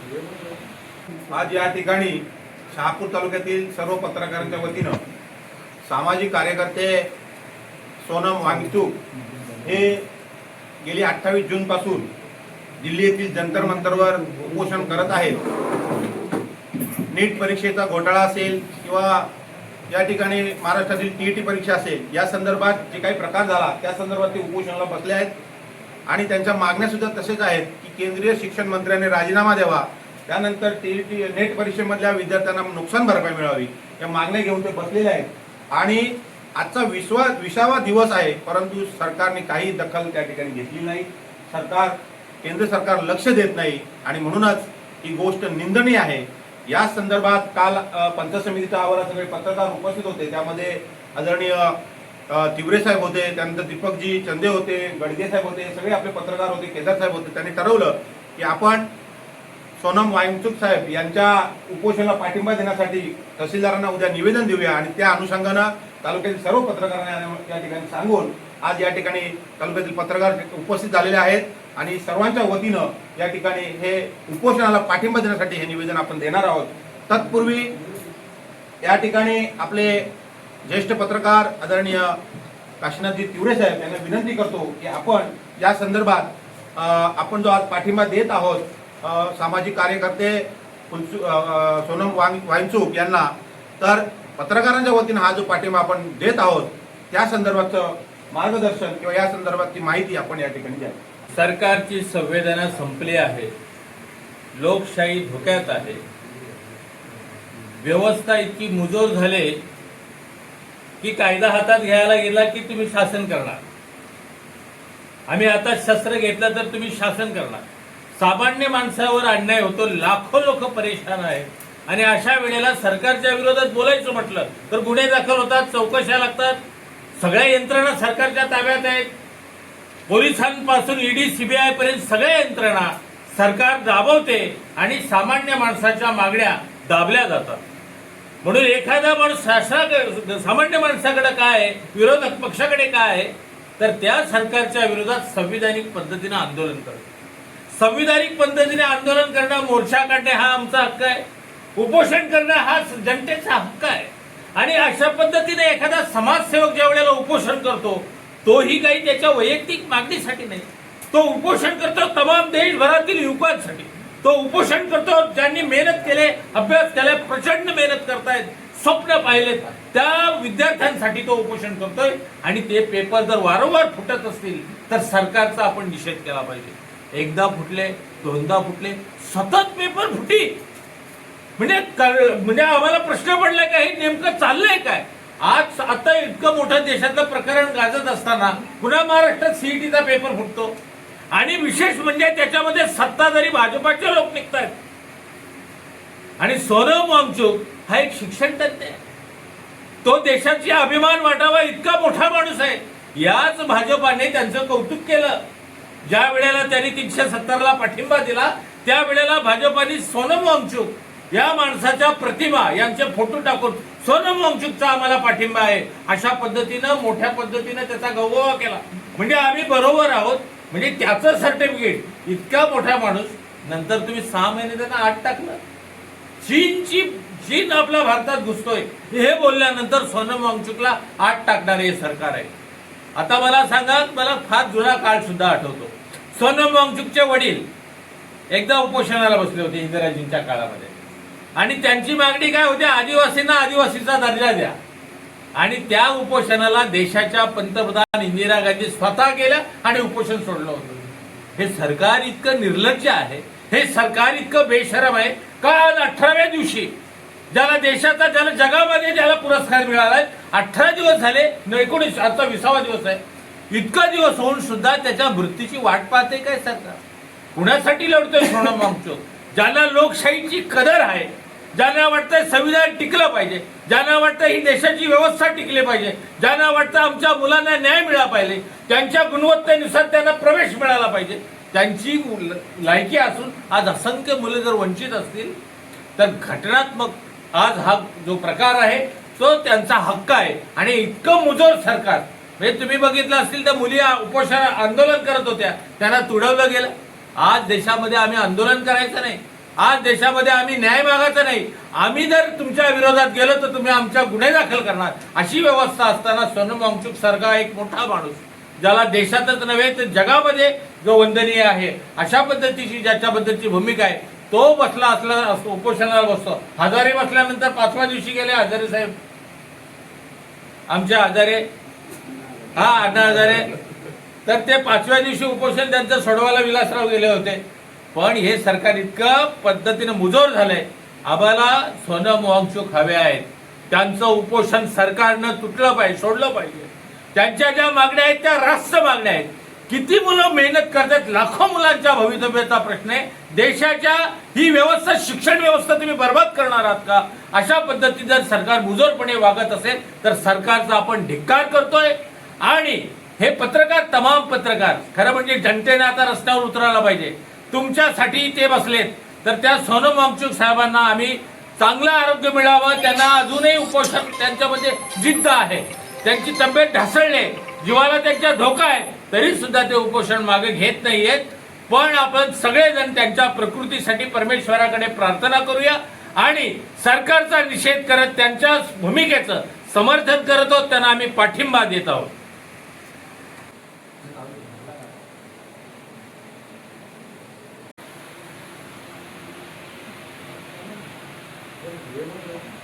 आज या ठिकाणी शहापूर तालुक्यातील सर्व पत्रकारांच्या वतीनं सामाजिक कार्यकर्ते सोनम वांगचूक हे गेली 28 जून पासून दिल्ली येथील जंतर मंतरवर उपोषण करत आहेत। नीट परीक्षेचा घोटाळा असेल किंवा या ठिकाणी महाराष्ट्रातील टीईटी परीक्षा असेल, या संदर्भात जे काही प्रकार झाला त्या संदर्भात ते उपोषणाला बसले आहेत आणि त्यांच्या मागण्या सुद्धा तसेच आहेत की केंद्रीय शिक्षण मंत्र्यांनी राजीनामा द्यावा, त्यानंतर टीईटी नेट परीक्षेमधल्या विद्यार्थ्यांना नुकसान भरपाई मिळावी, या मागण्या घेऊन ते बसलेले आहेत। आणि आजचा 20वा दिवस आहे, परंतु सरकारने काही दखल त्या ठिकाणी घेतली नाही। केंद्र सरकार लक्ष देत नाही आणि म्हणूनच ही गोष्ट निंदनीय आहे। या संदर्भात काल पंचायत समितीच्या आवारात सगळे पत्रकार उपस्थित होते, त्यामध्ये आदरणीय तिवरे साहेब होते, त्यानंतर दीपकजी चंदे होते, गडगे साहेब होते, सगळे आपले पत्रकार होते, केदार साहेब होते। त्यांनी ठरवलं की आपण सोनम वांगचूक साहेब यांच्या उपोषणाला पाठिंबा देण्यासाठी तहसीलदारांना उद्या निवेदन देऊया आणि त्या अनुषंगानं तालुक्यातील सर्व पत्रकारांना या ठिकाणी सांगून आज या ठिकाणी तालुक्यातील पत्रकार उपस्थित झालेले आहेत आणि सर्वांच्या वतीनं या ठिकाणी हे उपोषणाला पाठिंबा देण्यासाठी हे निवेदन आपण देणार आहोत। तत्पूर्वी या ठिकाणी आपले ज्येष्ठ पत्रकार आदरणीय काशीनाथजी तिवरे साहेब यांना विनंती करतो की आपण या संदर्भात आपण जो आज पाठिंबा देत आहोत सामाजिक कार्यकर्ते सोनम वांगचूक यांना, तर पत्रकारांच्या वतीनं हा जो पाठिंबा आपण देत आहोत त्या संदर्भाचं मार्गदर्शन किंवा या संदर्भातली माहिती आपण या ठिकाणी द्या। सरकारची संवेदना संपली आहे, लोकशाही धोक्यात आहे, व्यवस्था इतकी मुजोर झाले की कायदा हातात घ्यायला गेला की तुम्ही शासन करणार, आम्ही आता शस्त्र घेतलं तर तुम्ही शासन करणार। सामान्य माणसावर अन्याय होतो, लाखो लोक परेशान आहेत आणि अशा वेळेला सरकारच्या विरोधात बोलायचं म्हटलं तर गुन्हे दाखल होतात, चौकशा लागतात, सगळ्या यंत्रणा सरकारच्या ताब्यात आहेत, पोलिसांपासून ईडी सीबीआय पर्यंत सगळ्या यंत्रणा सरकार दाबवते आणि सामान्य माणसाच्या मागण्या दाबल्या जातात। म्हणून एखादा माणूस सामान्य माणसाकडे काय आहे, विरोधक पक्षाकडे काय आहे, तर त्या सरकारच्या विरोधात संविधानिक पद्धतीने आंदोलन करतो। संविधानिक पद्धतीने आंदोलन करणं, मोर्चा काढणे हा आमचा हक्क आहे, उपोषण करणं हा जनतेचा हक्क आहे। आणि अशा पद्धतीने एखादा समाजसेवक ज्या वेळेला उपोषण करतो तोही काही त्याच्या वैयक्तिक मागणीसाठी नाही, तो उपोषण करतो तमाम देशभरातील युवकांसाठी, तो उपोषण करतो ज्यांनी मेहनत केले, अभ्यास केला, प्रचंड मेहनत करतायत, स्वप्न पाहिलेत, त्या विद्यार्थ्यांसाठी तो उपोषण करतोय। आणि ते पेपर जर वारंवार फुटत असतील तर सरकारचा आपण निषेध केला पाहिजे। एकदा फुटले, दोनदा फुटले, सतत पेपर फुटी म्हणजे आम्हाला प्रश्न पडलाय का हे नेमकं चाललंय काय। आज आता इतकं मोठं देशातलं प्रकरण गाजत असताना पुन्हा महाराष्ट्रात सीईटीचा पेपर फुटतो आणि विशेष म्हणजे त्याच्यामध्ये सत्ताधारी भाजपाचे लोक निघतात। आणि सोनम वांगचूक हा एक शिक्षण तज्ञ आहे, तो देशाची अभिमान वाटावा इतका मोठा माणूस आहे। याच भाजपाने त्यांचं कौतुक केलं, ज्या वेळेला त्यांनी 370ला पाठिंबा दिला त्या वेळेला भाजपाने सोनम वांगचूक या माणसाच्या प्रतिमा यांचे फोटो टाकून सोनम वांगचूकचा आम्हाला पाठिंबा आहे अशा पद्धतीनं मोठ्या पद्धतीनं त्याचा गौरव केला। म्हणजे आम्ही बरोबर आहोत, म्हणजे त्याचं सर्टिफिकेट इतका मोठा माणूस, नंतर तुम्ही 6 महिने त्यांना आत टाकलं। चीन आपल्या भारतात घुसतोय हे बोलल्यानंतर सोनम वांगचूकला आत टाकणारे हे सरकार आहे। आता मला सांगा, मला फार जुना काळ सुद्धा आठवतो। सोनम वांगचूकचे वडील एकदा उपोषणाला बसले होते इंदिराजींच्या काळामध्ये आणि त्यांची मागणी काय होती, आदिवासींना आदिवासीचा दर्जा द्या। आणि त्या उपोषणाला देशाच्या पंतप्रधान इंदिरा गांधी स्वतः गेल्या आणि उपोषण सोडलं होतं। हे सरकार इतकं निर्लज्ज आहे, हे सरकार इतकं बेशरम आहे का आज 18व्या दिवशी ज्याला देशाचा, ज्याला जगामध्ये ज्याला पुरस्कार मिळालाय, 18 दिवस झाले, 19 आता 20वा दिवस आहे, इतका दिवस होऊन सुद्धा त्याच्या मृत्यूची वाट पाहते काय सरकार। कुणासाठी लढतोय सोनम वांगचूक? ज्यांना लोकशाहीची कदर आहे, ज्यांना वाटतंय संविधान टिकलं पाहिजे, ज्यांना वाटतं ही देशाची व्यवस्था टिकली पाहिजे, ज्यांना वाटतं आमच्या मुलांना न्याय मिळाला पाहिजे, त्यांच्या गुणवत्तेनुसार त्यांना प्रवेश मिळाला पाहिजे, त्यांची लायकी असून आज असंख्य मुलं जर वंचित असतील तर घटनात्मक आज हा जो प्रकार आहे तो त्यांचा हक्क आहे। आणि इतकं मुजोर सरकार, म्हणजे तुम्ही बघितलं असतील त्या मुली उपोषण आंदोलन करत होत्या, त्यांना तुडवलं गेलं। आज देशामध्ये आम्ही आंदोलन करायचं नाही, आज देशामध्ये आम्ही न्याय मागायचा नाही, आम्ही जर तुमच्या विरोधात गेलो तर तुम्ही आमच्या गुन्हे दाखल करणार, अशी व्यवस्था असताना सोनम वांगचुक सारखा एक मोठा माणूस, ज्याला देशातच नव्हे तर जगामध्ये जो वंदनीय आहे, अशा पद्धतीची ज्याच्याबद्दलची भूमिका आहे, तो बसला असला उपोषणाला बसतो. हजारे बसल्यानंतर 5व्या दिवशी गेले हजारे साहेब, आमच्या हजारे, हा अण्णा हजारे, तर ते 5व्या दिवशी उपोषण त्यांचं सोडवायला विलासराव गेले होते. पण हे सरकार इतकं पद्धतीने मुजोर झालंय. आम्हाला सोनम वांगचुक हवे आहेत, त्यांचं उपोषण सरकारनं तुटलं पाहिजे, सोडलं पाहिजे. त्यांच्या ज्या मागण्या आहेत त्या रास्त मागण्या आहेत. किती मुलं मेहनत करतात, लाखो मुलांच्या भवितव्याचा प्रश्न आहे. देशाच्या ही व्यवस्था, शिक्षण व्यवस्था तुम्ही बर्बाद करणार आहात का? अशा पद्धतीने जर सरकार मुजोरपणे वागत असेल तर सरकारचा आपण धिक्कार करतोय. आणि हे पत्रकार, तमाम पत्रकार, खरं म्हणजे जनतेने आता रस्त्यावर उतरायला पाहिजे. तुमच्यासाठी ते बसलेत, तर त्या सोनम वांगचुक साहेबांना आम्ही चांगलं आरोग्य मिळावं, त्यांना अजूनही उपोषण, त्यांच्यामध्ये जिद्द आहे, त्यांची तब्येत ढासळली, जीवाला त्यांच्या धोका आहे, तरी सुद्धा ते उपोषण मागे घेत नाहीयेत. पण आपण सगळेजण त्यांच्या प्रकृतीसाठी परमेश्वराकडे प्रार्थना करूया आणि सरकारचा निषेध करत त्यांच्या भूमिकेचं समर्थन करत आहोत, त्यांना आम्ही पाठिंबा देत आहोत. हे